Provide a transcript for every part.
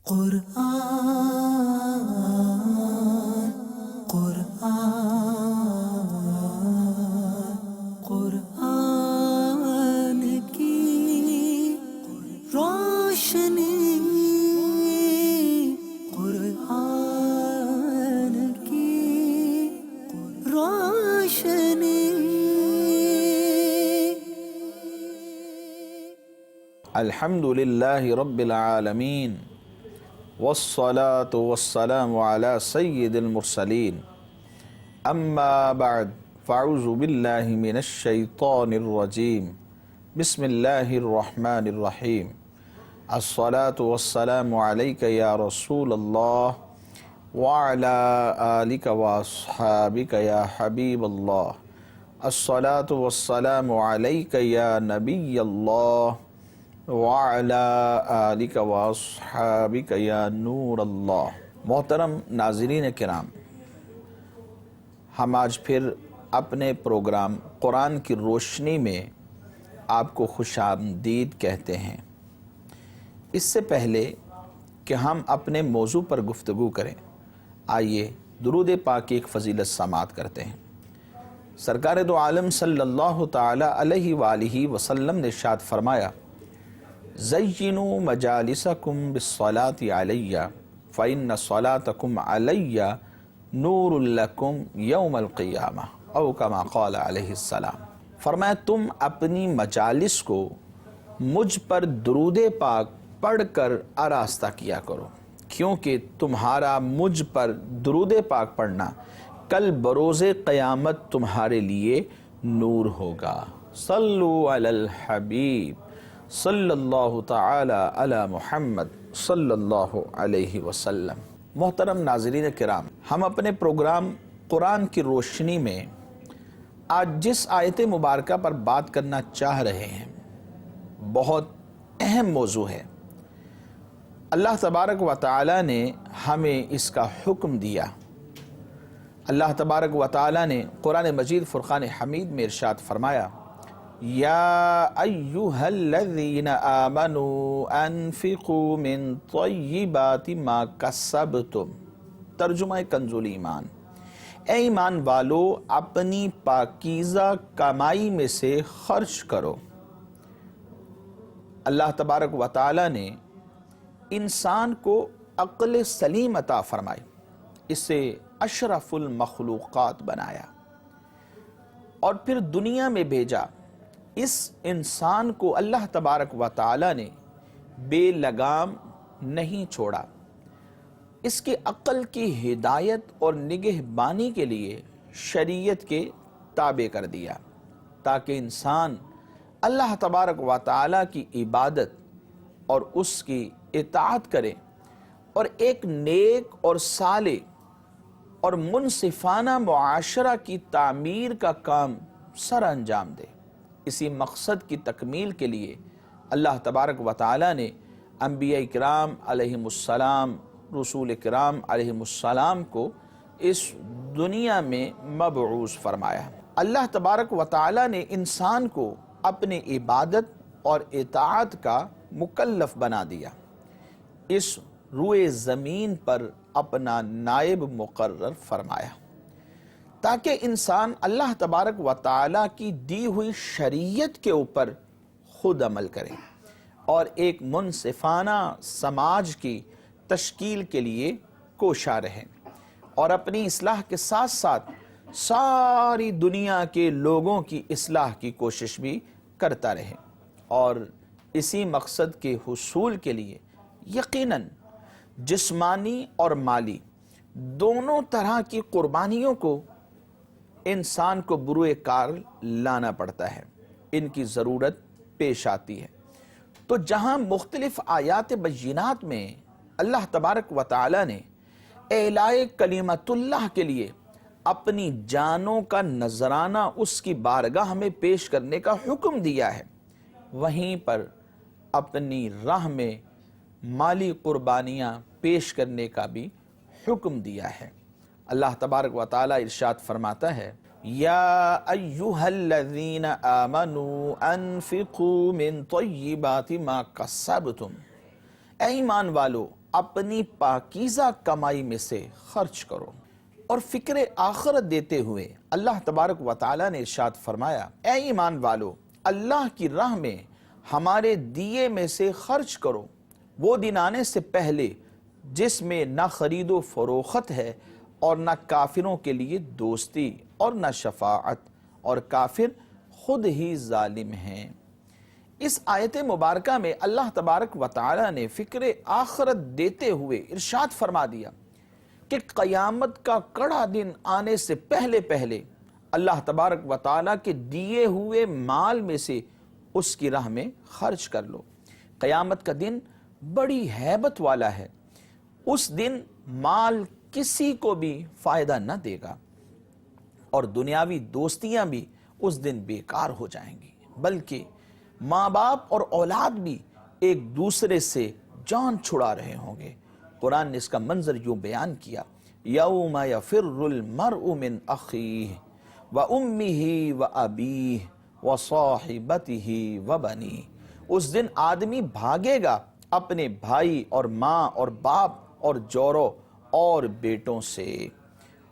قرآن قرآن قرآن کی روشنی، قرآن کی روشنی۔ الحمد للہ رب العالمین والصلاة والسلام على سید المرسلین، اما بعد فاعوذ باللہ من الشیطان الرجیم، بسم اللہ الرحمن الرحیم۔ الصلاة والسلام علیک یا رسول اللہ وعلی آلک واصحابک یا حبیب اللہ۔ الصلاة والسلام علیک یا نبی اللہ وعلی آلک واصحابک یا نور اللہ۔ محترم ناظرین کرام، ہم آج پھر اپنے پروگرام قرآن کی روشنی میں آپ کو خوش آمدید کہتے ہیں۔ اس سے پہلے کہ ہم اپنے موضوع پر گفتگو کریں، آئیے درود پاک کی ایک فضیلت سماعت کرتے ہیں۔ سرکار دو عالم صلی اللہ تعالی علیہ وآلہ وسلم نے ارشاد فرمایا، زینوا مجالسکم بالصلاة علی فإن صلاتکم علی نور لکم یوم القیامہ، او کما قال علیہ السلام۔ فرمایا تم اپنی مجالس کو مجھ پر درود پاک پڑھ کر آراستہ کیا کرو، کیونکہ تمہارا مجھ پر درود پاک پڑھنا کل بروز قیامت تمہارے لیے نور ہوگا۔ صلو علی الحبیب صلی اللہ تعالی علی محمد صلی اللہ علیہ وسلم۔ محترم ناظرین کرام، ہم اپنے پروگرام قرآن کی روشنی میں آج جس آیت مبارکہ پر بات کرنا چاہ رہے ہیں بہت اہم موضوع ہے۔ اللہ تبارک و تعالی نے ہمیں اس کا حکم دیا۔ اللہ تبارک و تعالی نے قرآن مجید فرقان حمید میں ارشاد فرمایا، یا ایہا الذین آمنوا انفقوا من طیبات ما کسبتم۔ ترجمہ کنز ایمان، اے ایمان والو اپنی پاکیزہ کمائی میں سے خرچ کرو۔ اللہ تبارک و تعالی نے انسان کو عقل سلیم عطا فرمائی، اسے اشرف المخلوقات بنایا اور پھر دنیا میں بھیجا۔ اس انسان کو اللہ تبارک و تعالی نے بے لگام نہیں چھوڑا، اس کی عقل کی ہدایت اور نگہبانی کے لیے شریعت کے تابع کر دیا، تاکہ انسان اللہ تبارک و تعالی کی عبادت اور اس کی اطاعت کرے اور ایک نیک اور صالح اور منصفانہ معاشرہ کی تعمیر کا کام سر انجام دے۔ اسی مقصد کی تکمیل کے لیے اللہ تبارک و تعالی نے انبیاء کرام علیہم السلام، رسول کرام علیہم السلام کو اس دنیا میں مبعوث فرمایا۔ اللہ تبارک و تعالی نے انسان کو اپنی عبادت اور اطاعت کا مکلف بنا دیا، اس روئے زمین پر اپنا نائب مقرر فرمایا، تاکہ انسان اللہ تبارک و تعالی کی دی ہوئی شریعت کے اوپر خود عمل کرے اور ایک منصفانہ سماج کی تشکیل کے لیے کوشاں رہے اور اپنی اصلاح کے ساتھ ساتھ ساری دنیا کے لوگوں کی اصلاح کی کوشش بھی کرتا رہے۔ اور اسی مقصد کے حصول کے لیے یقیناً جسمانی اور مالی دونوں طرح کی قربانیوں کو انسان کو بروئے کار لانا پڑتا ہے، ان کی ضرورت پیش آتی ہے۔ تو جہاں مختلف آیات بینات میں اللہ تبارک و تعالی نے اعلاء کلمت اللہ کے لیے اپنی جانوں کا نذرانہ اس کی بارگاہ میں پیش کرنے کا حکم دیا ہے، وہیں پر اپنی راہ میں مالی قربانیاں پیش کرنے کا بھی حکم دیا ہے۔ اللہ تبارک و تعالی ارشاد فرماتا ہے، یا ایہا الذین آمنوا انفقوا من طیبات ما کسبتم، اے ایمان والو اپنی پاکیزہ کمائی میں سے خرچ کرو۔ اور فکر آخرت دیتے ہوئے اللہ تبارک و تعالیٰ نے ارشاد فرمایا، اے ایمان والو، اللہ کی راہ میں ہمارے دیے میں سے خرچ کرو، وہ دن آنے سے پہلے جس میں نہ خرید و فروخت ہے اور نہ کافروں کے لیے دوستی اور نہ شفاعت، اور کافر خود ہی ظالم ہیں۔ اس آیت مبارکہ میں اللہ تبارک و تعالیٰ نے فکر آخرت دیتے ہوئے ارشاد فرما دیا کہ قیامت کا کڑا دن آنے سے پہلے پہلے اللہ تبارک و تعالیٰ کے دیے ہوئے مال میں سے اس کی راہ میں خرچ کر لو۔ قیامت کا دن بڑی ہیبت والا ہے۔ اس دن مال کسی کو بھی فائدہ نہ دے گا اور دنیاوی دوستیاں بھی اس دن بیکار ہو جائیں گی، بلکہ ماں باپ اور اولاد بھی ایک دوسرے سے جان چھڑا رہے ہوں گے۔ قرآن نے اس کا منظر یوں بیان کیا، یوم یفر المرء من اخیہ وامہ وابیہ وصاحبتہ وبنیہ۔ اس دن آدمی بھاگے گا اپنے بھائی اور ماں اور باپ اور جوروں اور بیٹوں سے۔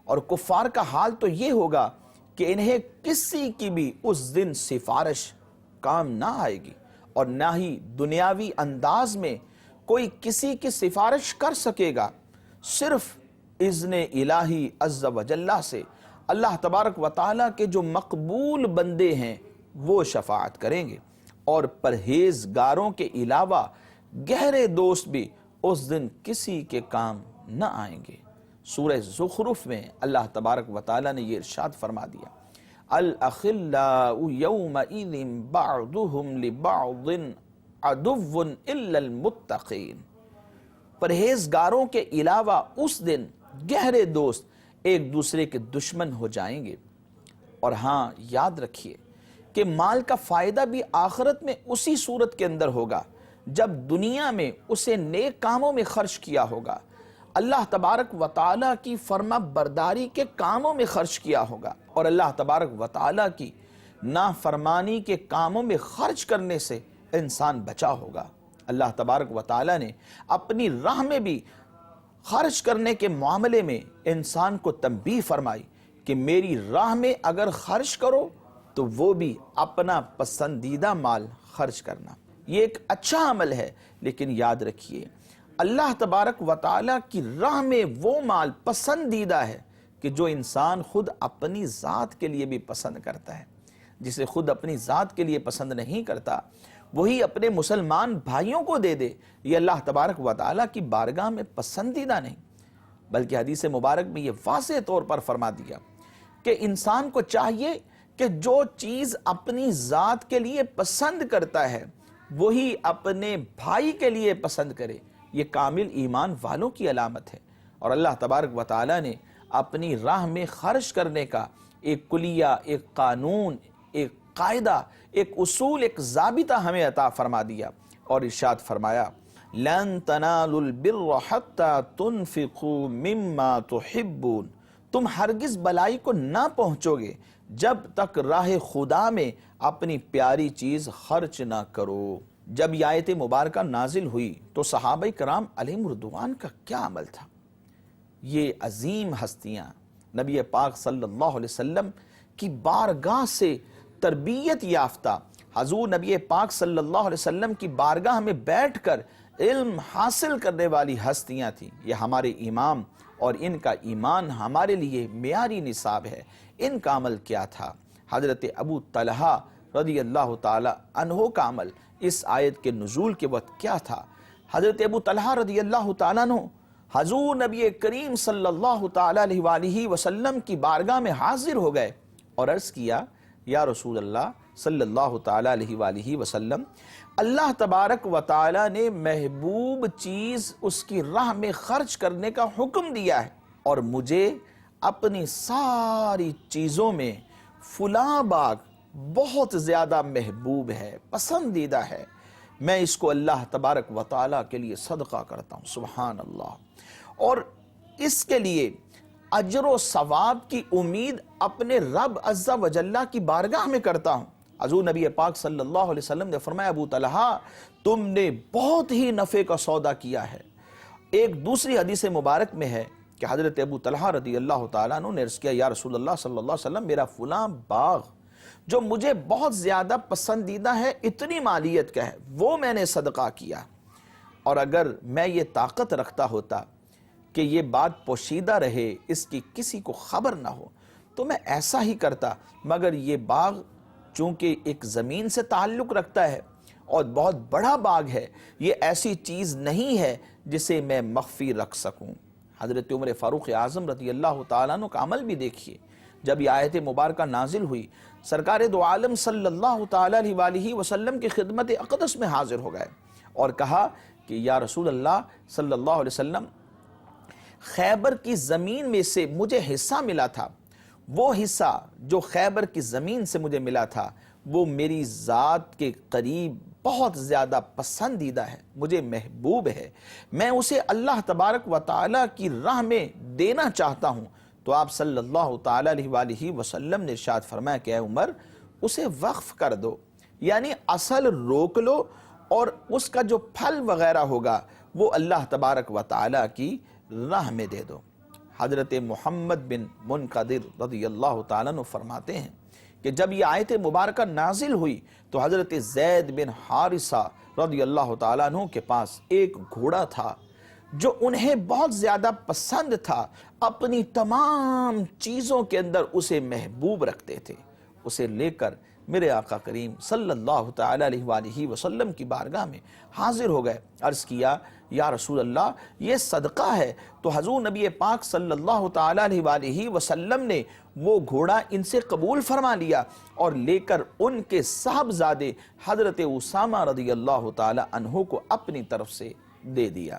اور کفار کا حال تو یہ ہوگا کہ انہیں کسی کی بھی اس دن سفارش کام نہ آئے گی، اور نہ ہی دنیاوی انداز میں کوئی کسی کی سفارش کر سکے گا۔ صرف اذن الہی عز و جل سے اللہ تبارک و تعالیٰ کے جو مقبول بندے ہیں وہ شفاعت کریں گے، اور پرہیزگاروں کے علاوہ گہرے دوست بھی اس دن کسی کے کام نہ آئیں گے۔ سورہ زخرف میں اللہ تبارک و تعالیٰ نے یہ ارشاد فرما دیا، الاخلاء یومئذ بعضهم لبعض عدو الا المتقین۔ پرہیزگاروں کے علاوہ اس دن گہرے دوست ایک دوسرے کے دشمن ہو جائیں گے۔ اور ہاں یاد رکھیے کہ مال کا فائدہ بھی آخرت میں اسی صورت کے اندر ہوگا جب دنیا میں اسے نیک کاموں میں خرچ کیا ہوگا، اللہ تبارک و تعالیٰ کی فرما برداری کے کاموں میں خرچ کیا ہوگا، اور اللہ تبارک و تعالیٰ کی نافرمانی کے کاموں میں خرچ کرنے سے انسان بچا ہوگا۔ اللہ تبارک و تعالیٰ نے اپنی راہ میں بھی خرچ کرنے کے معاملے میں انسان کو تنبیہ فرمائی کہ میری راہ میں اگر خرچ کرو تو وہ بھی اپنا پسندیدہ مال خرچ کرنا۔ یہ ایک اچھا عمل ہے، لیکن یاد رکھیے اللہ تبارک و تعالیٰ کی راہ میں وہ مال پسندیدہ ہے کہ جو انسان خود اپنی ذات کے لیے بھی پسند کرتا ہے۔ جسے خود اپنی ذات کے لیے پسند نہیں کرتا وہی اپنے مسلمان بھائیوں کو دے دے، یہ اللہ تبارک و تعالیٰ کی بارگاہ میں پسندیدہ نہیں، بلکہ حدیث مبارک میں یہ واضح طور پر فرما دیا کہ انسان کو چاہیے کہ جو چیز اپنی ذات کے لیے پسند کرتا ہے وہی اپنے بھائی کے لیے پسند کرے۔ یہ کامل ایمان والوں کی علامت ہے، اور اللہ تبارک و تعالیٰ نے اپنی راہ میں خرچ کرنے کا ایک کلیہ، ایک قانون، ایک قاعدہ، ایک اصول، ایک ضابطہ ہمیں عطا فرما دیا، اور ارشاد فرمایا لَن تَنَالُوا الْبِرَّ حَتَّى تُنْفِقُوا مِمَّا تُحِبُّونَ۔ تم ہرگز بلائی کو نہ پہنچو گے جب تک راہ خدا میں اپنی پیاری چیز خرچ نہ کرو۔ جب یہ آیت مبارکہ نازل ہوئی تو صحابہ کرام علیہم رضوان کا کیا عمل تھا؟ یہ عظیم ہستیاں نبی پاک صلی اللہ علیہ وسلم کی بارگاہ سے تربیت یافتہ، حضور نبی پاک صلی اللہ علیہ وسلم کی بارگاہ میں بیٹھ کر علم حاصل کرنے والی ہستیاں تھیں۔ یہ ہمارے امام، اور ان کا ایمان ہمارے لیے معیاری نصاب ہے۔ ان کا عمل کیا تھا؟ حضرت ابو طلحہ رضی اللہ تعالی عنہ کا عمل اس آیت کے نزول کے وقت کیا تھا؟ حضرت ابو طلحہ رضی اللہ تعالیٰ عنہ حضور نبی کریم صلی اللہ تعالی علیہ وآلہ وسلم کی بارگاہ میں حاضر ہو گئے اور عرض کیا، یا رسول اللہ صلی اللہ تعالی علیہ وآلہ وسلم، اللہ تبارک و تعالی نے محبوب چیز اس کی راہ میں خرچ کرنے کا حکم دیا ہے، اور مجھے اپنی ساری چیزوں میں فلاں باغ بہت زیادہ محبوب ہے، پسندیدہ ہے، میں اس کو اللہ تبارک و تعالیٰ کے لیے صدقہ کرتا ہوں۔ سبحان اللہ۔ اور اس کے لیے اجر و ثواب کی امید اپنے رب عز و جل کی بارگاہ میں کرتا ہوں۔ حضور نبی پاک صلی اللہ علیہ وسلم نے فرمایا، ابو طلحہ تم نے بہت ہی نفع کا سودا کیا ہے، ایک دوسری حدیث مبارک میں ہے کہ حضرت ابو طلحہ رضی اللہ تعالیٰ عنہ نے عرض کیا یا رسول اللہ صلی اللہ علیہ وسلم میرا فلاں باغ جو مجھے بہت زیادہ پسندیدہ ہے، اتنی مالیت کا ہے، وہ میں نے صدقہ کیا، اور اگر میں یہ طاقت رکھتا ہوتا کہ یہ بات پوشیدہ رہے، اس کی کسی کو خبر نہ ہو، تو میں ایسا ہی کرتا، مگر یہ باغ چونکہ ایک زمین سے تعلق رکھتا ہے اور بہت بڑا باغ ہے، یہ ایسی چیز نہیں ہے جسے میں مخفی رکھ سکوں۔ حضرت عمر فاروق اعظم رضی اللہ تعالیٰ عنہ کا عمل بھی دیکھیے، جب یہ آیت مبارکہ نازل ہوئی، سرکار دو عالم صلی اللہ تعالیٰ علیہ وسلم کی خدمت اقدس میں حاضر ہو گئے اور کہا کہ یا رسول اللہ صلی اللہ علیہ وسلم، خیبر کی زمین میں سے مجھے حصہ ملا تھا، وہ حصہ جو خیبر کی زمین سے مجھے ملا تھا وہ میری ذات کے قریب بہت زیادہ پسندیدہ ہے، مجھے محبوب ہے، میں اسے اللہ تبارک و تعالیٰ کی راہ میں دینا چاہتا ہوں۔ تو آپ صلی اللہ تعالیٰ علیہ وسلم نے ارشاد فرمایا کہ اے عمر اسے وقف کر دو، یعنی اصل روک لو اور اس کا جو پھل وغیرہ ہوگا وہ اللہ تبارک و تعالیٰ کی راہ میں دے دو۔ حضرت محمد بن منقدر رضی اللہ تعالیٰ عنہ فرماتے ہیں کہ جب یہ آیت مبارکہ نازل ہوئی تو حضرت زید بن حارثہ رضی اللہ تعالیٰ عنہ کے پاس ایک گھوڑا تھا جو انہیں بہت زیادہ پسند تھا، اپنی تمام چیزوں کے اندر اسے محبوب رکھتے تھے۔ اسے لے کر میرے آقا کریم صلی اللہ تعالیٰ علیہ وسلم کی بارگاہ میں حاضر ہو گئے، عرض کیا یا رسول اللہ یہ صدقہ ہے۔ تو حضور نبی پاک صلی اللہ تعالیٰ علیہ وسلم نے وہ گھوڑا ان سے قبول فرما لیا اور لے کر ان کے صاحبزادے حضرت اسامہ رضی اللہ تعالیٰ عنہ کو اپنی طرف سے دے دیا۔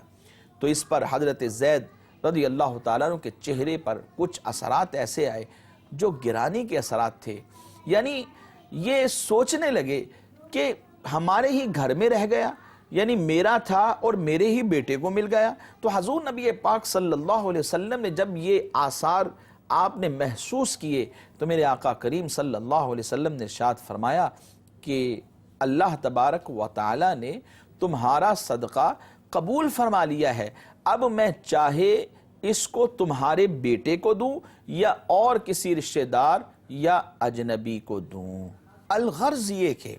تو اس پر حضرت زید رضی اللہ تعالیٰ عنہ کے چہرے پر کچھ اثرات ایسے آئے جو گرانی کے اثرات تھے، یعنی یہ سوچنے لگے کہ ہمارے ہی گھر میں رہ گیا، یعنی میرا تھا اور میرے ہی بیٹے کو مل گیا۔ تو حضور نبی پاک صلی اللہ علیہ وسلم نے جب یہ آثار آپ نے محسوس کیے تو میرے آقا کریم صلی اللہ علیہ وسلم نے ارشاد فرمایا کہ اللہ تبارک و تعالی نے تمہارا صدقہ قبول فرما لیا ہے، اب میں چاہے اس کو تمہارے بیٹے کو دوں یا اور کسی رشتہ دار یا اجنبی کو دوں۔ الغرض یہ کہ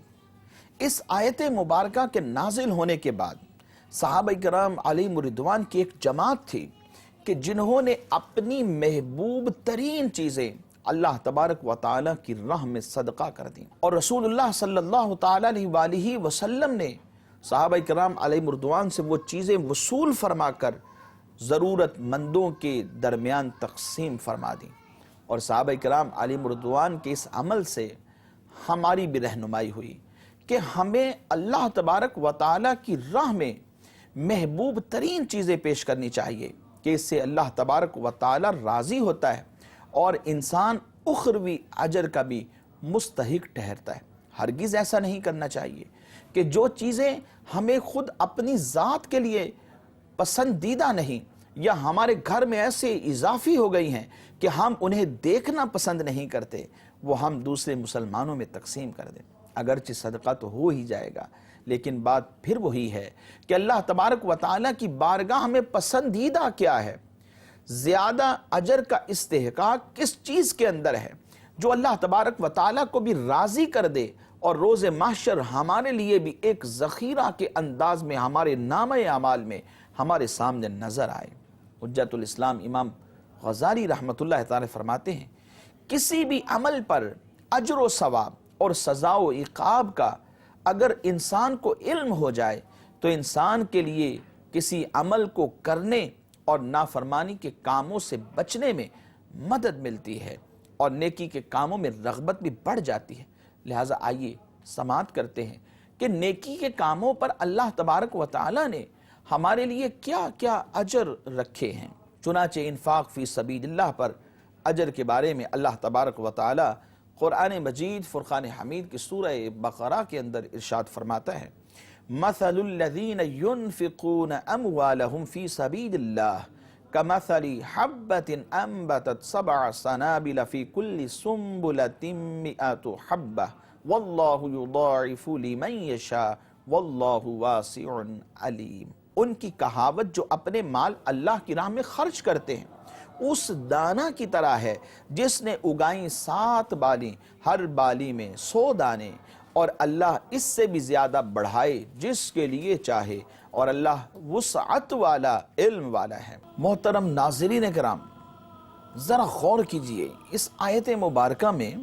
اس آیت مبارکہ کے نازل ہونے کے بعد صحابہ کرام علیہم رضوان کی ایک جماعت تھی کہ جنہوں نے اپنی محبوب ترین چیزیں اللہ تبارک و تعالیٰ کی راہ میں صدقہ کر دیں، اور رسول اللہ صلی اللہ تعالیٰ علیہ وسلم نے صحابہ کرام علیہم رضوان سے وہ چیزیں وصول فرما کر ضرورت مندوں کے درمیان تقسیم فرما دیں، اور صحابہ کرام علیہم رضوان کے اس عمل سے ہماری بھی رہنمائی ہوئی کہ ہمیں اللہ تبارک و تعالیٰ کی راہ میں محبوب ترین چیزیں پیش کرنی چاہیے کہ اس سے اللہ تبارک و تعالیٰ راضی ہوتا ہے اور انسان اخروی اجر کا بھی مستحق ٹھہرتا ہے۔ ہرگز ایسا نہیں کرنا چاہیے کہ جو چیزیں ہمیں خود اپنی ذات کے لیے پسندیدہ نہیں یا ہمارے گھر میں ایسے اضافی ہو گئی ہیں کہ ہم انہیں دیکھنا پسند نہیں کرتے، وہ ہم دوسرے مسلمانوں میں تقسیم کر دیں۔ اگرچہ صدقہ تو ہو ہی جائے گا، لیکن بات پھر وہی ہے کہ اللہ تبارک و تعالیٰ کی بارگاہ میں پسندیدہ کیا ہے، زیادہ اجر کا استحقاق کس چیز کے اندر ہے جو اللہ تبارک و تعالیٰ کو بھی راضی کر دے اور روز محشر ہمارے لیے بھی ایک ذخیرہ کے انداز میں ہمارے نامہ اعمال میں ہمارے سامنے نظر آئے۔ حجت الاسلام امام غزالی رحمۃ اللہ تعالی فرماتے ہیں کسی بھی عمل پر اجر و ثواب اور سزا و عقاب کا اگر انسان کو علم ہو جائے تو انسان کے لیے کسی عمل کو کرنے اور نافرمانی کے کاموں سے بچنے میں مدد ملتی ہے اور نیکی کے کاموں میں رغبت بھی بڑھ جاتی ہے۔ لہٰذا آئیے سماعت کرتے ہیں کہ نیکی کے کاموں پر اللہ تبارک و تعالی نے ہمارے لیے کیا کیا اجر رکھے ہیں۔ چنانچہ انفاق فی سبیل اللہ پر اجر کے بارے میں اللہ تبارک و تعالی قرآن مجید فرقان حمید کی سورہ بقرہ کے اندر ارشاد فرماتا ہے مثل الذین ينفقون اموالهم فی سبیل اللہ کمثل حبۃ انبتت 7 سنابل فی کل سنبلۃ 100 حبۃ واللہ یضاعف لمن یشاء واللہ واسع علیم۔ ان کی کہاوت جو اپنے مال اللہ کی راہ میں خرچ کرتے ہیں اس دانہ کی طرح ہے جس نے اگائیں 7 بالی، ہر بالی میں 100 دانے، اور اللہ اس سے بھی زیادہ بڑھائے جس کے لیے چاہے، اور اللہ وسعت والا، علم والا ہے۔ محترم ناظرین کرام، ذرا غور کیجئے، اس آیت مبارکہ میں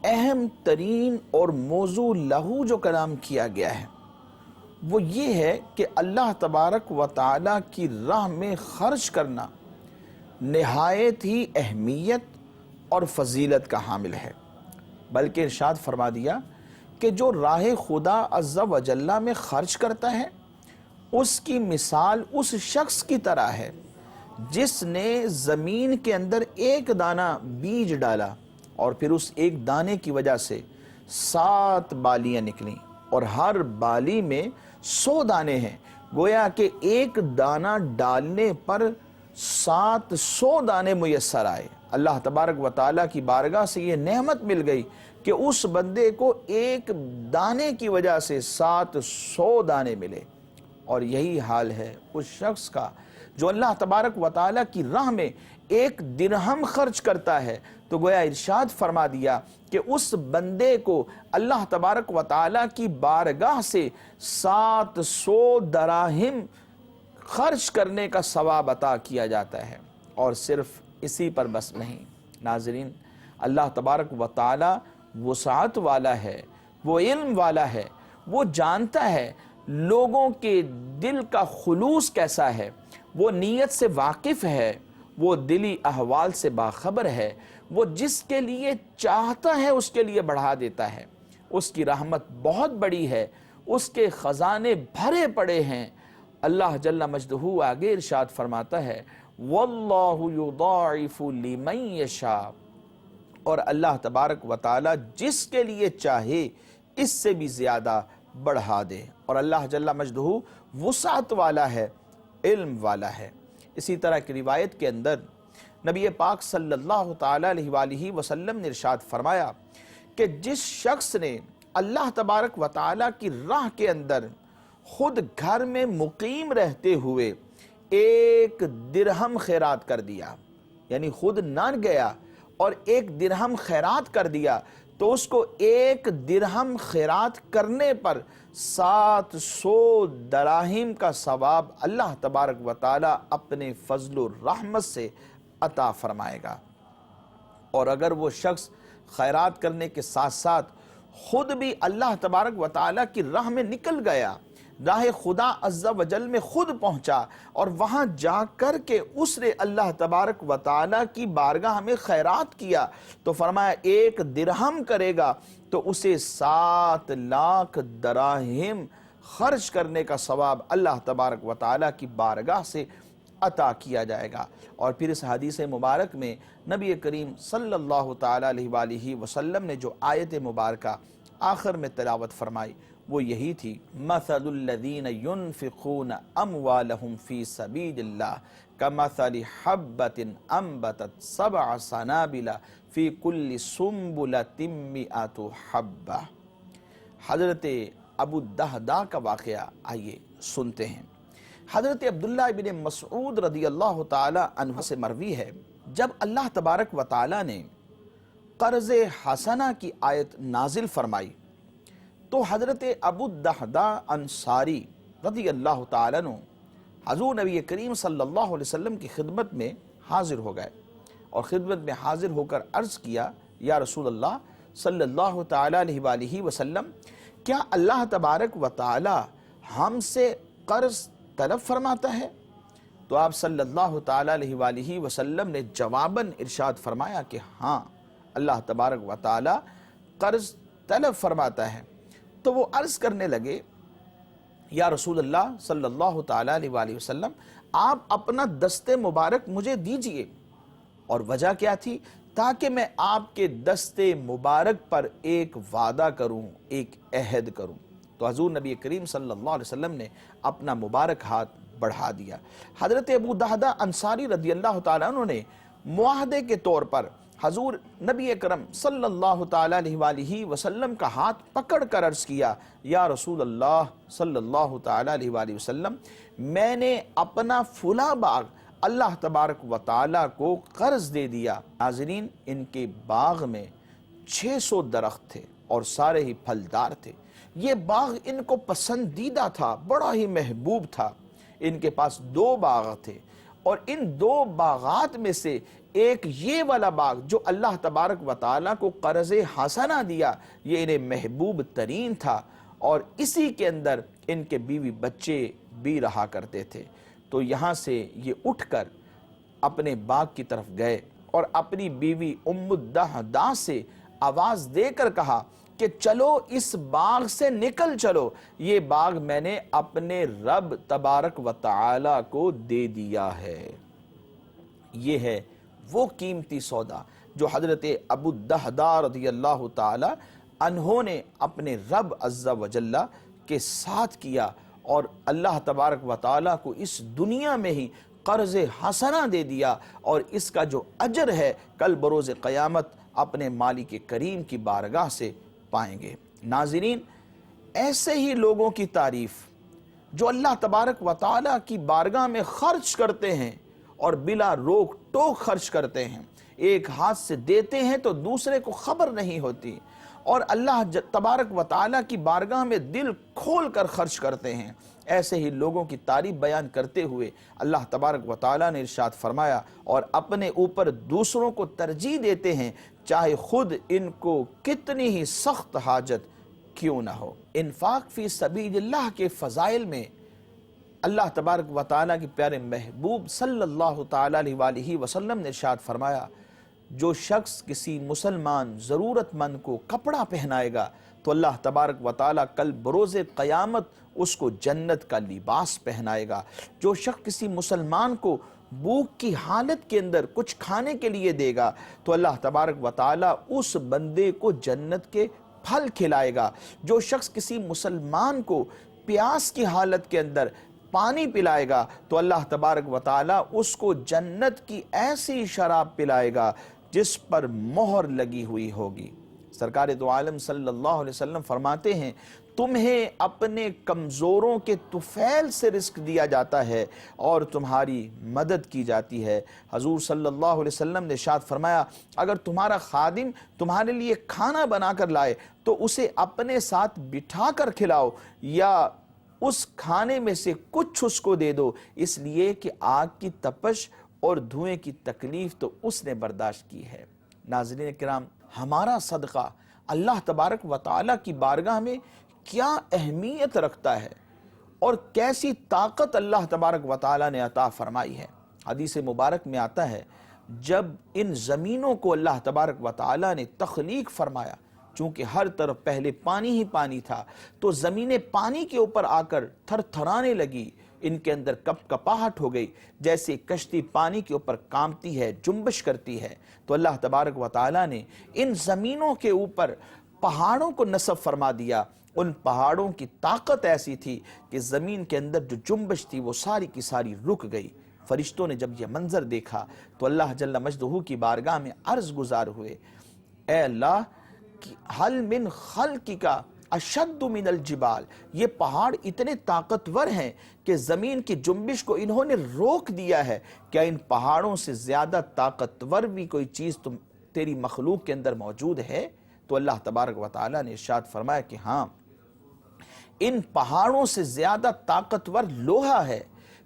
اہم ترین اور موضوع لہو جو کلام کیا گیا ہے وہ یہ ہے کہ اللہ تبارک و تعالی کی راہ میں خرچ کرنا نہایت ہی اہمیت اور فضیلت کا حامل ہے، بلکہ ارشاد فرما دیا کہ جو راہ خدا عز و جل میں خرچ کرتا ہے اس کی مثال اس شخص کی طرح ہے جس نے زمین کے اندر ایک دانہ بیج ڈالا اور پھر اس ایک دانے کی وجہ سے 7 بالیاں نکلیں اور ہر بالی میں 100 دانے ہیں۔ گویا کہ ایک دانہ ڈالنے پر 700 دانے میسر آئے۔ اللہ تبارک و تعالیٰ کی بارگاہ سے یہ نعمت مل گئی کہ اس بندے کو ایک دانے کی وجہ سے 700 دانے ملے، اور یہی حال ہے اس شخص کا جو اللہ تبارک و تعالیٰ کی راہ میں 1 درہم خرچ کرتا ہے۔ تو گویا ارشاد فرما دیا کہ اس بندے کو اللہ تبارک و تعالیٰ کی بارگاہ سے 700 دراہم خرچ کرنے کا ثواب عطا کیا جاتا ہے، اور صرف اسی پر بس نہیں ناظرین، اللہ تبارک و تعالیٰ وسعت والا ہے، وہ علم والا ہے، وہ جانتا ہے لوگوں کے دل کا خلوص کیسا ہے، وہ نیت سے واقف ہے، وہ دلی احوال سے باخبر ہے، وہ جس کے لیے چاہتا ہے اس کے لیے بڑھا دیتا ہے۔ اس کی رحمت بہت بڑی ہے، اس کے خزانے بھرے پڑے ہیں۔ اللہ جل مجدہ آگے ارشاد فرماتا ہے وَاللَّهُ يُضَاعِفُ لِمَن يَشَاءُ، اور اللہ تبارک و تعالی جس کے لیے چاہے اس سے بھی زیادہ بڑھا دے، اور اللہ جل مجدہ وسعت والا ہے، علم والا ہے۔ اسی طرح کی روایت کے اندر نبی پاک صلی اللہ تعالی علیہ وآلہ وسلم نے ارشاد فرمایا کہ جس شخص نے اللہ تبارک و تعالی کی راہ کے اندر خود گھر میں مقیم رہتے ہوئے 1 درہم خیرات کر دیا، یعنی خود نہ گیا اور 1 درہم خیرات کر دیا، تو اس کو 1 درہم خیرات کرنے پر 700 دراہم کا ثواب اللہ تبارک و تعالی اپنے فضل و رحمت سے عطا فرمائے گا۔ اور اگر وہ شخص خیرات کرنے کے ساتھ ساتھ خود بھی اللہ تبارک و تعالی کی راہ میں نکل گیا، راہ خدا عز و جل میں خود پہنچا، اور وہاں جا کر کے اس نے اللہ تبارک و تعالی کی بارگاہ میں خیرات کیا، تو فرمایا 1 درہم کرے گا تو اسے 7 لاکھ دراہم خرچ کرنے کا ثواب اللہ تبارک و تعالی کی بارگاہ سے عطا کیا جائے گا۔ اور پھر اس حدیث مبارک میں نبی کریم صلی اللہ تعالی علیہ وآلہ وسلم نے جو آیت مبارکہ آخر میں تلاوت فرمائی وہ یہی تھی مثل الذین ينفقون اموالهم فی سبیل اللہ کمثل حبۃ انبتت 7 سنابل فی کل سنبلۃ 100 حبہ۔ حضرت ابو الدہداء کا واقعہ آئیے سنتے ہیں۔ حضرت عبداللہ ابن مسعود رضی اللہ تعالی عنہ سے مروی ہے، جب اللہ تبارک و تعالی نے قرض حسنہ کی آیت نازل فرمائی تو حضرت ابو الدہداء انصاری رضی اللہ تعالی عنہ حضور نبی کریم صلی اللہ علیہ وسلم کی خدمت میں حاضر ہو گئے، اور خدمت میں حاضر ہو کر عرض کیا یا رسول اللہ صلی اللہ تعالی علیہ وآلہ وسلم، کیا اللہ تبارک و تعالی ہم سے قرض طلب فرماتا ہے؟ تو آپ صلی اللہ تعالی علیہ وآلہ وسلم نے جواباً ارشاد فرمایا کہ ہاں، اللہ تبارک و تعالی قرض طلب فرماتا ہے۔ تو وہ عرض کرنے لگے یا رسول اللہ صلی اللہ تعالی علیہ وآلہ وسلم، آپ اپنا دست مبارک مجھے دیجئے۔ اور وجہ کیا تھی؟ تاکہ میں آپ کے دست مبارک پر ایک وعدہ کروں، ایک عہد کروں۔ تو حضور نبی کریم صلی اللہ علیہ وسلم نے اپنا مبارک ہاتھ بڑھا دیا۔ حضرت ابو الدہداء انصاری رضی اللہ تعالیٰ عنہ نے معاہدے کے طور پر حضور نبی اکرم صلی اللہ تعالیٰ علیہ وآلہ وسلم کا ہاتھ پکڑ کر عرض کیا، یا رسول اللہ صلی اللہ تعالیٰ علیہ وآلہ وسلم، میں نے اپنا فلاں باغ اللہ تبارک و تعالیٰ کو قرض دے دیا۔ ناظرین، ان کے باغ میں 600 درخت تھے اور سارے ہی پھلدار تھے۔ یہ باغ ان کو پسندیدہ تھا، بڑا ہی محبوب تھا۔ ان کے پاس 2 باغ تھے، اور ان 2 باغات میں سے ایک یہ والا باغ جو اللہ تبارک و تعالیٰ کو قرض حسنہ دیا، یہ انہیں محبوب ترین تھا، اور اسی کے اندر ان کے بیوی بچے بھی رہا کرتے تھے۔ تو یہاں سے یہ اٹھ کر اپنے باغ کی طرف گئے اور اپنی بیوی ام الدحداء سے آواز دے کر کہا کہ چلو اس باغ سے نکل چلو، یہ باغ میں نے اپنے رب تبارک و تعالی کو دے دیا ہے۔ یہ ہے وہ قیمتی سودا جو حضرت ابو الدحداء رضی اللہ تعالی عنہ نے اپنے رب عز و جل کے ساتھ کیا، اور اللہ تبارک و تعالی کو اس دنیا میں ہی قرض حسنہ دے دیا، اور اس کا جو اجر ہے کل بروز قیامت اپنے مالک کریم کی بارگاہ سے پائیں گے۔ ناظرین، ایسے ہی لوگوں کی تعریف جو اللہ تبارک و تعالی کی بارگاہ میں خرچ کرتے ہیں اور بلا روک ٹوک خرچ کرتے ہیں، ایک ہاتھ سے دیتے ہیں تو دوسرے کو خبر نہیں ہوتی، اور اللہ تبارک و تعالی کی بارگاہ میں دل کھول کر خرچ کرتے ہیں، ایسے ہی لوگوں کی تعریف بیان کرتے ہوئے اللہ تبارک و تعالی نے ارشاد فرمایا، اور اپنے اوپر دوسروں کو ترجیح دیتے ہیں چاہے خود ان کو کتنی ہی سخت حاجت کیوں نہ ہو۔ انفاق فی سبیل اللہ کے فضائل میں اللہ تبارک و تعالیٰ کے پیارے محبوب صلی اللہ تعالیٰ علیہ وآلہ وسلم نے ارشاد فرمایا، جو شخص کسی مسلمان ضرورت مند کو کپڑا پہنائے گا تو اللہ تبارک و تعالیٰ کل بروز قیامت اس کو جنت کا لباس پہنائے گا۔ جو شخص کسی مسلمان کو بھوک کی حالت کے اندر کچھ کھانے کے لیے دے گا تو اللہ تبارک و تعالیٰ اس بندے کو جنت کے پھل کھلائے گا۔ جو شخص کسی مسلمان کو پیاس کی حالت کے اندر پانی پلائے گا تو اللہ تبارک و تعالیٰ اس کو جنت کی ایسی شراب پلائے گا جس پر مہر لگی ہوئی ہوگی۔ سرکار دو عالم صلی اللہ علیہ وسلم فرماتے ہیں، تمہیں اپنے کمزوروں کے طفیل سے رزق دیا جاتا ہے اور تمہاری مدد کی جاتی ہے۔ حضور صلی اللہ علیہ وسلم نے ارشاد فرمایا، اگر تمہارا خادم تمہارے لیے کھانا بنا کر لائے تو اسے اپنے ساتھ بٹھا کر کھلاؤ، یا اس کھانے میں سے کچھ اس کو دے دو، اس لیے کہ آگ کی تپش اور دھوئیں کی تکلیف تو اس نے برداشت کی ہے۔ ناظرین کرام، ہمارا صدقہ اللہ تبارک و تعالیٰ کی بارگاہ میں کیا اہمیت رکھتا ہے اور کیسی طاقت اللہ تبارک و تعالیٰ نے عطا فرمائی ہے۔ حدیث مبارک میں آتا ہے، جب ان زمینوں کو اللہ تبارک و تعالیٰ نے تخلیق فرمایا، چونکہ ہر طرف پہلے پانی ہی پانی تھا، تو زمینیں پانی کے اوپر آ کر تھر تھرانے لگی، ان کے اندر کپ کپاہٹ ہو گئی، جیسے کشتی پانی کے اوپر کامتی ہے، جنبش کرتی ہے۔ تو اللہ تبارک و تعالیٰ نے ان زمینوں کے اوپر پہاڑوں کو نصب فرما دیا۔ ان پہاڑوں کی طاقت ایسی تھی کہ زمین کے اندر جو جنبش تھی وہ ساری کی ساری رک گئی۔ فرشتوں نے جب یہ منظر دیکھا تو اللہ جل مجدہ کی بارگاہ میں عرض گزار ہوئے، اے اللہ، حل من خلقک اشد من الجبال، یہ پہاڑ اتنے طاقتور ہیں کہ زمین کی جنبش کو انہوں نے روک دیا ہے، کیا ان پہاڑوں سے زیادہ طاقتور بھی کوئی چیز تیری مخلوق کے اندر موجود ہے؟ تو اللہ تبارک و تعالیٰ نے ارشاد فرمایا کہ ہاں، ان پہاڑوں سے زیادہ طاقتور لوہا ہے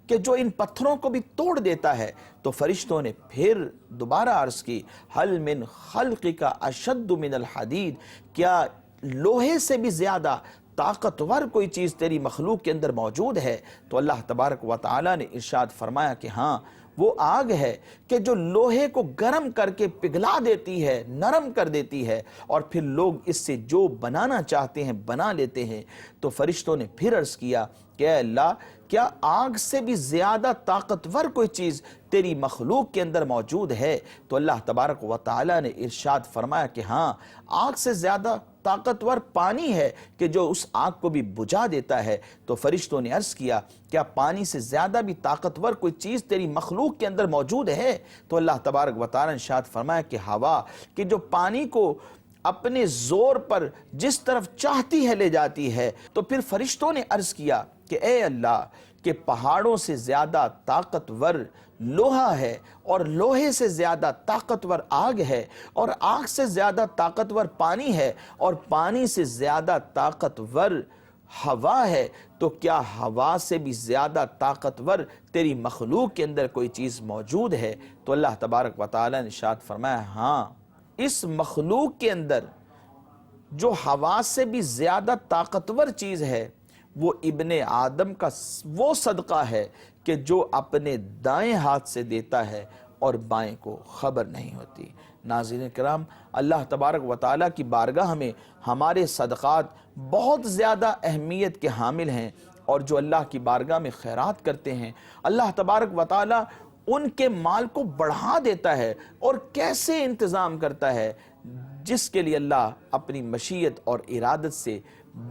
کہ جو ان پتھروں کو بھی توڑ دیتا ہے۔ تو فرشتوں نے پھر دوبارہ عرض کی، حل من خلقک اشد من الحدید، کیا لوہے سے بھی زیادہ طاقتور کوئی چیز تیری مخلوق کے اندر موجود ہے؟ تو اللہ تبارک و تعالیٰ نے ارشاد فرمایا کہ ہاں، وہ آگ ہے کہ جو لوہے کو گرم کر کے پگھلا دیتی ہے، نرم کر دیتی ہے، اور پھر لوگ اس سے جو بنانا چاہتے ہیں بنا لیتے ہیں۔ تو فرشتوں نے پھر عرض کیا کہ اے اللہ، کیا آگ سے بھی زیادہ طاقتور کوئی چیز تیری مخلوق کے اندر موجود ہے؟ تو اللہ تبارک و تعالی نے ارشاد فرمایا کہ ہاں، آگ سے زیادہ طاقتور پانی ہے کہ جو اس آگ کو بھی بجھا دیتا ہے۔ تو فرشتوں نے عرض کیا کیا پانی سے زیادہ بھی طاقتور کوئی چیز تیری مخلوق کے اندر موجود ہے؟ تو اللہ تبارک و تعالی نے ارشاد فرمایا کہ ہوا، کہ جو پانی کو اپنے زور پر جس طرف چاہتی ہے لے جاتی ہے۔ تو پھر فرشتوں نے عرض کیا کہ اے اللہ، کہ پہاڑوں سے زیادہ طاقتور لوہا ہے، اور لوہے سے زیادہ طاقتور آگ ہے، اور آگ سے زیادہ طاقتور پانی ہے، اور پانی سے زیادہ طاقتور ہوا ہے، تو کیا ہوا سے بھی زیادہ طاقتور تیری مخلوق کے اندر کوئی چیز موجود ہے؟ تو اللہ تبارک و تعالی نے ارشاد فرمایا ہاں، اس مخلوق کے اندر جو ہوا سے بھی زیادہ طاقتور چیز ہے وہ ابن آدم کا وہ صدقہ ہے کہ جو اپنے دائیں ہاتھ سے دیتا ہے اور بائیں کو خبر نہیں ہوتی۔ ناظرین کرام، اللہ تبارک و تعالیٰ کی بارگاہ میں ہمارے صدقات بہت زیادہ اہمیت کے حامل ہیں، اور جو اللہ کی بارگاہ میں خیرات کرتے ہیں، اللہ تبارک و تعالیٰ ان کے مال کو بڑھا دیتا ہے، اور کیسے انتظام کرتا ہے؟ جس کے لیے اللہ اپنی مشیت اور ارادت سے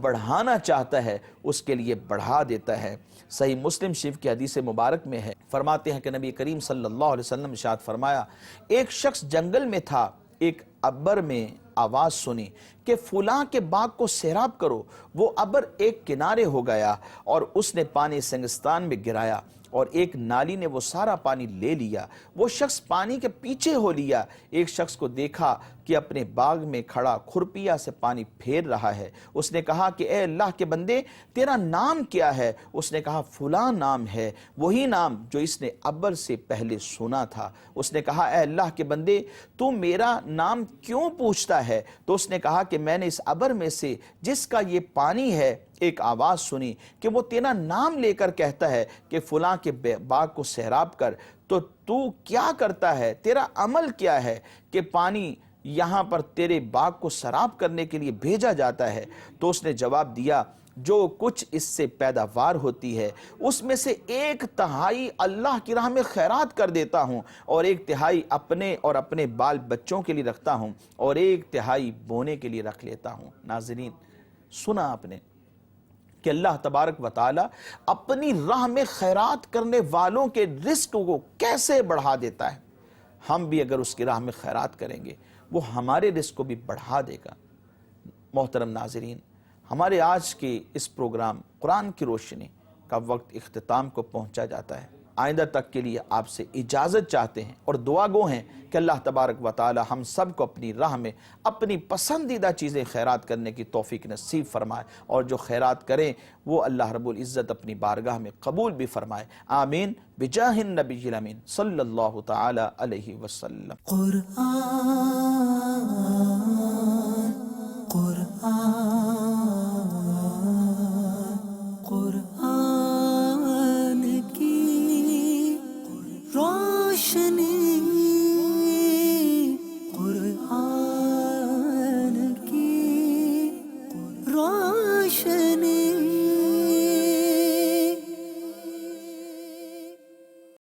بڑھانا چاہتا ہے اس کے لیے بڑھا دیتا ہے۔ صحیح مسلم شریف کی حدیث مبارک میں ہے، فرماتے ہیں کہ نبی کریم صلی اللہ علیہ وسلم ارشاد فرمایا، ایک شخص جنگل میں تھا، ایک ابر میں آواز سنی کہ فلاں کے باغ کو سیراب کرو۔ وہ ابر ایک کنارے ہو گیا اور اس نے پانی سنگستان میں گرایا، اور ایک نالی نے وہ سارا پانی لے لیا۔ وہ شخص پانی کے پیچھے ہو لیا، ایک شخص کو دیکھا کہ اپنے باغ میں کھڑا کھرپیا سے پانی پھیر رہا ہے۔ اس نے کہا کہ اے اللہ کے بندے، تیرا نام کیا ہے؟ اس نے کہا فلاں نام ہے، وہی نام جو اس نے ابر سے پہلے سنا تھا۔ اس نے کہا اے اللہ کے بندے، تو میرا نام کیوں پوچھتا ہے؟ تو اس نے کہا کہ میں نے اس ابر میں سے جس کا یہ پانی ہے ایک آواز سنی کہ وہ تیرا نام لے کر کہتا ہے کہ فلاں کے باغ کو سیراب کر، تو کیا کرتا ہے؟ تیرا عمل کیا ہے کہ پانی یہاں پر تیرے باغ کو سیراب کرنے کے لیے بھیجا جاتا ہے؟ تو اس نے جواب دیا، جو کچھ اس سے پیداوار ہوتی ہے اس میں سے 1/3 اللہ کی راہ میں خیرات کر دیتا ہوں، اور 1/3 اپنے اور اپنے بال بچوں کے لیے رکھتا ہوں، اور 1/3 بونے کے لیے رکھ لیتا ہوں۔ ناظرین، سنا آپ نے کہ اللہ تبارک و تعالی اپنی راہ میں خیرات کرنے والوں کے رزق کو کیسے بڑھا دیتا ہے۔ ہم بھی اگر اس کی راہ میں خیرات کریں گے وہ ہمارے رزق کو بھی بڑھا دے گا۔ محترم ناظرین، ہمارے آج کے اس پروگرام قرآن کی روشنی کا وقت اختتام کو پہنچا جاتا ہے۔ آئندہ تک کے لیے آپ سے اجازت چاہتے ہیں اور دعا گو ہیں کہ اللہ تبارک و تعالی ہم سب کو اپنی راہ میں اپنی پسندیدہ چیزیں خیرات کرنے کی توفیق نصیب فرمائے، اور جو خیرات کریں وہ اللہ رب العزت اپنی بارگاہ میں قبول بھی فرمائے۔ آمین بجاہ النبی الامین صلی اللہ تعالی علیہ وسلم۔ قرآن کی روشنی، قرآن کی روشنی